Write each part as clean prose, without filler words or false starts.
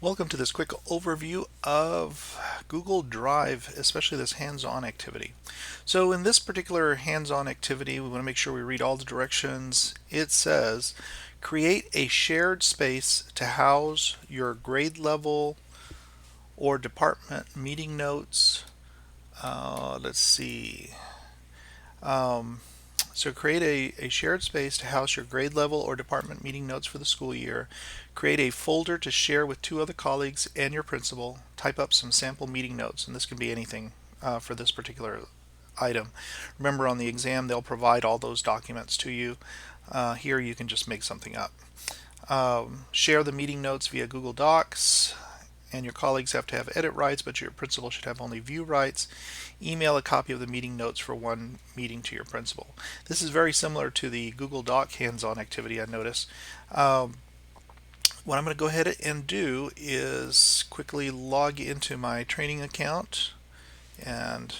Welcome to this quick overview of Google Drive, especially this hands-on activity. So in this particular hands-on activity, we want to make sure we read all the directions. It says, create a shared space to house your grade level or department meeting notes. Let's see. Um, So create a shared space to house your grade level or department meeting notes for the school year. Create a folder to share with two other colleagues and your principal. Type up some sample meeting notes, and this can be anything for this particular item. Remember, on the exam, they'll provide all those documents to you. Here, you can just make something up. Share the meeting notes via Google Docs, and your colleagues have to have edit rights, but your principal should have only view rights. Email a copy of the meeting notes for one meeting to your principal. This is very similar to the Google Doc hands-on activity, I notice. What I'm going to go ahead and do is quickly log into my training account and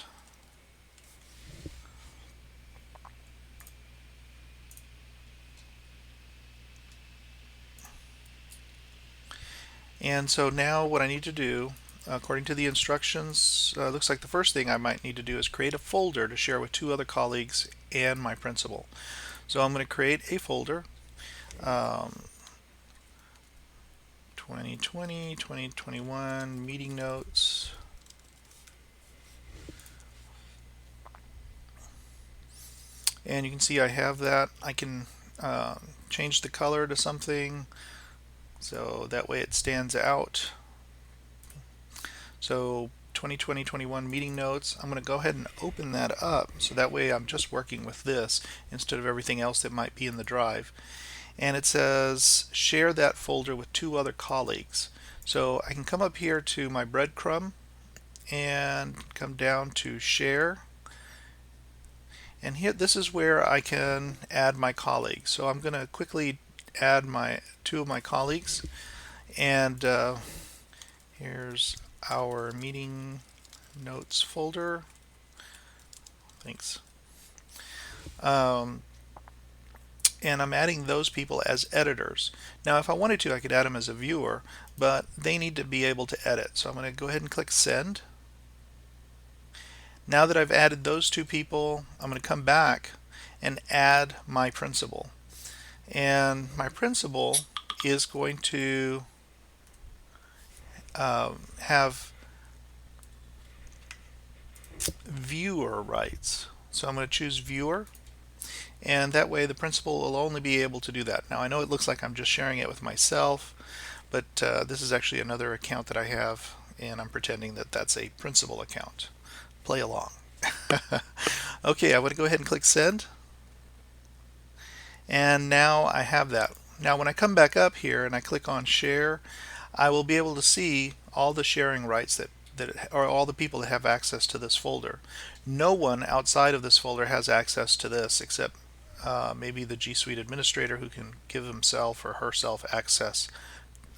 so now what I need to do, according to the instructions, looks like the first thing I might need to do is create a folder to share with two other colleagues and my principal. So I'm going to create a folder, 2020, 2021 meeting notes. And you can see I have that. I can change the color to something so that way it stands out. So 2020-21 meeting notes, I'm going to go ahead and open that up so that way I'm just working with this instead of everything else that might be in the drive. And it says share that folder with two other colleagues. So I can come up here to my breadcrumb and come down to share, and here this is where I can add my colleagues. So I'm going to quickly add my two of my colleagues, and here's our meeting notes folder. Thanks. And I'm adding those people as editors. Now if I wanted to, I could add them as a viewer, but they need to be able to edit. So I'm going to go ahead and click send. Now that I've added those two people, I'm going to come back and add my principal. And my principal is going to have viewer rights. So I'm going to choose viewer, and that way the principal will only be able to do that. Now I know it looks like I'm just sharing it with myself, but this is actually another account that I have, and I'm pretending that that's a principal account. Play along. Okay, I want to go ahead and click send, and now I have that. Now when I come back up here and I click on share, I will be able to see all the sharing rights that or all the people that have access to this folder. No one outside of this folder has access to this except maybe the G Suite administrator, who can give himself or herself access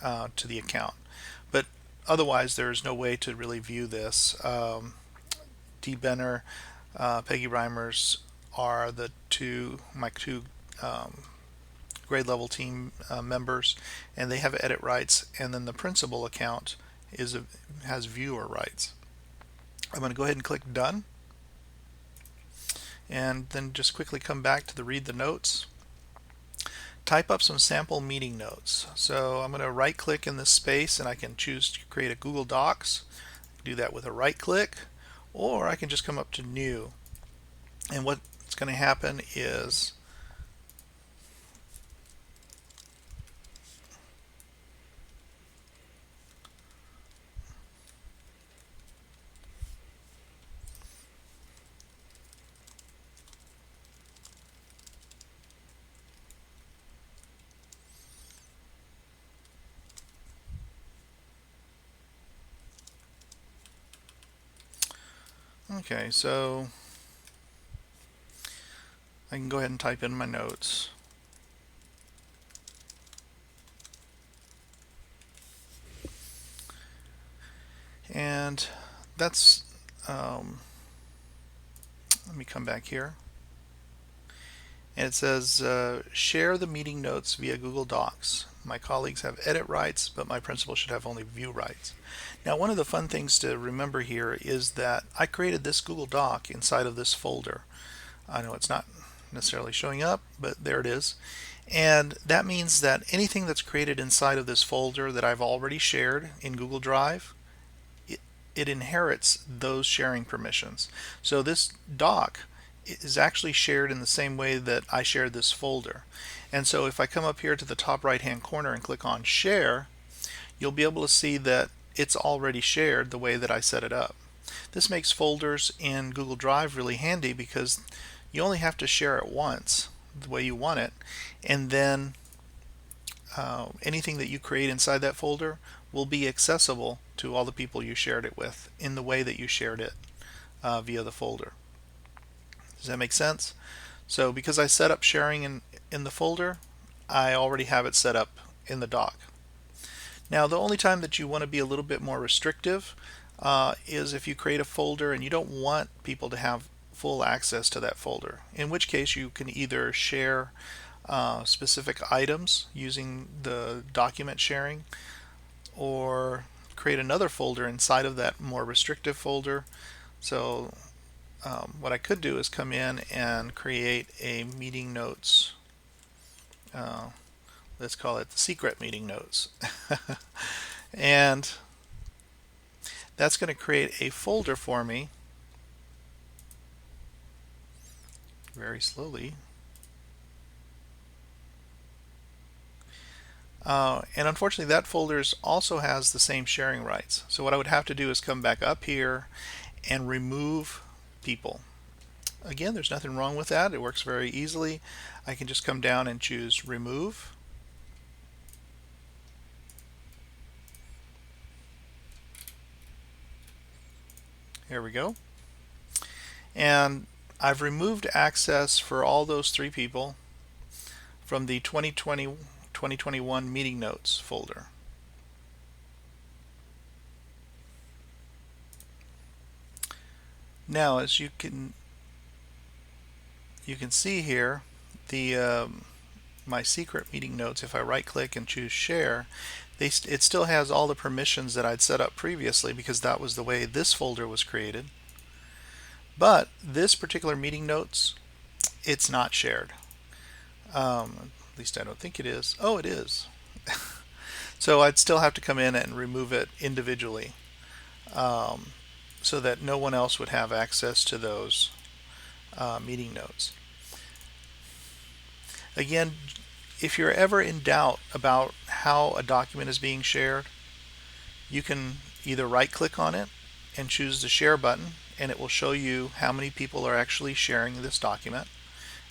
to the account. But otherwise, there is no way to really view this. Dee Benner, Peggy Reimers are my two grade level team members, and they have edit rights, and then the principal account has viewer rights. I'm going to go ahead and click done, and then just quickly come back to the read the notes. Type up some sample meeting notes. So I'm going to right click in this space, and I can choose to create a Google Docs. Do that with a right click, or I can just come up to new, and what's going to happen is okay, so I can go ahead and type in my notes. And that's, let me come back here. And it says share the meeting notes via Google Docs. My colleagues have edit rights, but my principal should have only view rights. Now, one of the fun things to remember here is that I created this Google Doc inside of this folder. I know it's not necessarily showing up, but there it is. And that means that anything that's created inside of this folder that I've already shared in Google Drive, it inherits those sharing permissions. So this doc is actually shared in the same way that I shared this folder. And so if I come up here to the top right hand corner and click on share, you'll be able to see that it's already shared the way that I set it up. This makes folders in Google Drive really handy because you only have to share it once the way you want it, and then anything that you create inside that folder will be accessible to all the people you shared it with in the way that you shared it via the folder. Does that make sense? So because I set up sharing in the folder, I already have it set up in the doc. Now the only time that you want to be a little bit more restrictive is if you create a folder and you don't want people to have full access to that folder, in which case you can either share specific items using the document sharing, or create another folder inside of that more restrictive folder. So what I could do is come in and create a meeting notes, let's call it the secret meeting notes. And that's going to create a folder for me very slowly. And unfortunately that folder also has the same sharing rights. So what I would have to do is come back up here and remove people. Again, there's nothing wrong with that. It works very easily. I can just come down and choose remove. Here we go. And I've removed access for all those 3 people from the 2020-2021 meeting notes folder. Now, as you can see here, the my secret meeting notes, if I right click and choose share, it still has all the permissions that I'd set up previously because that was the way this folder was created. But this particular meeting notes, it's not shared. At least I don't think it is. Oh, it is. So I'd still have to come in and remove it individually so that no one else would have access to those meeting notes. Again, if you're ever in doubt about how a document is being shared, you can either right click on it and choose the share button, and it will show you how many people are actually sharing this document.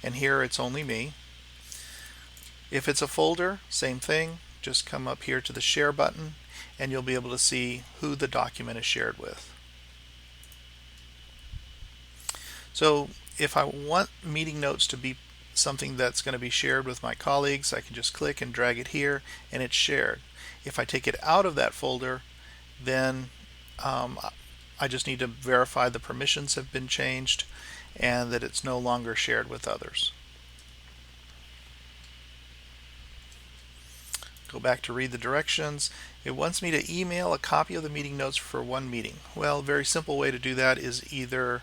And here it's only me. If it's a folder, same thing. Just come up here to the share button and you'll be able to see who the document is shared with. So if I want meeting notes to be something that's going to be shared with my colleagues, I can just click and drag it here and it's shared. If I take it out of that folder, then I just need to verify the permissions have been changed and that it's no longer shared with others. Go back to read the directions. It wants me to email a copy of the meeting notes for one meeting. Well, a very simple way to do that is either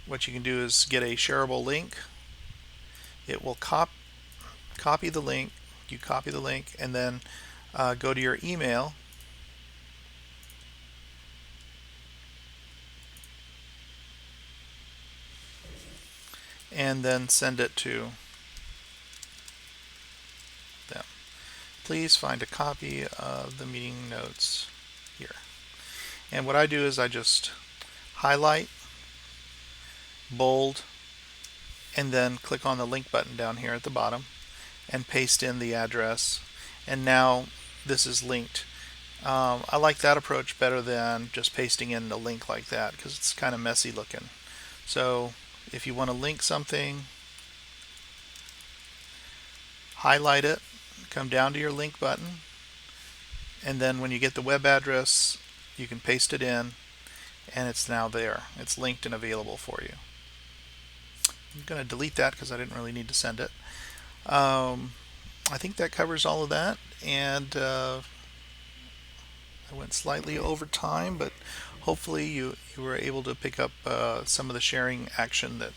what you can do is get a shareable link. It will copy the link. You copy the link and then go to your email and then send it to them. Please find a copy of the meeting notes here. And what I do is I just highlight, bold, and then click on the link button down here at the bottom and paste in the address, and now this is linked. I like that approach better than just pasting in the link like that because it's kind of messy looking. So if you want to link something, highlight it, come down to your link button, and then when you get the web address you can paste it in and it's now there. It's linked and available for you. I'm going to delete that because I didn't really need to send it. I think that covers all of that, and I went slightly over time, but hopefully you were able to pick up some of the sharing action that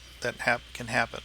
can happen.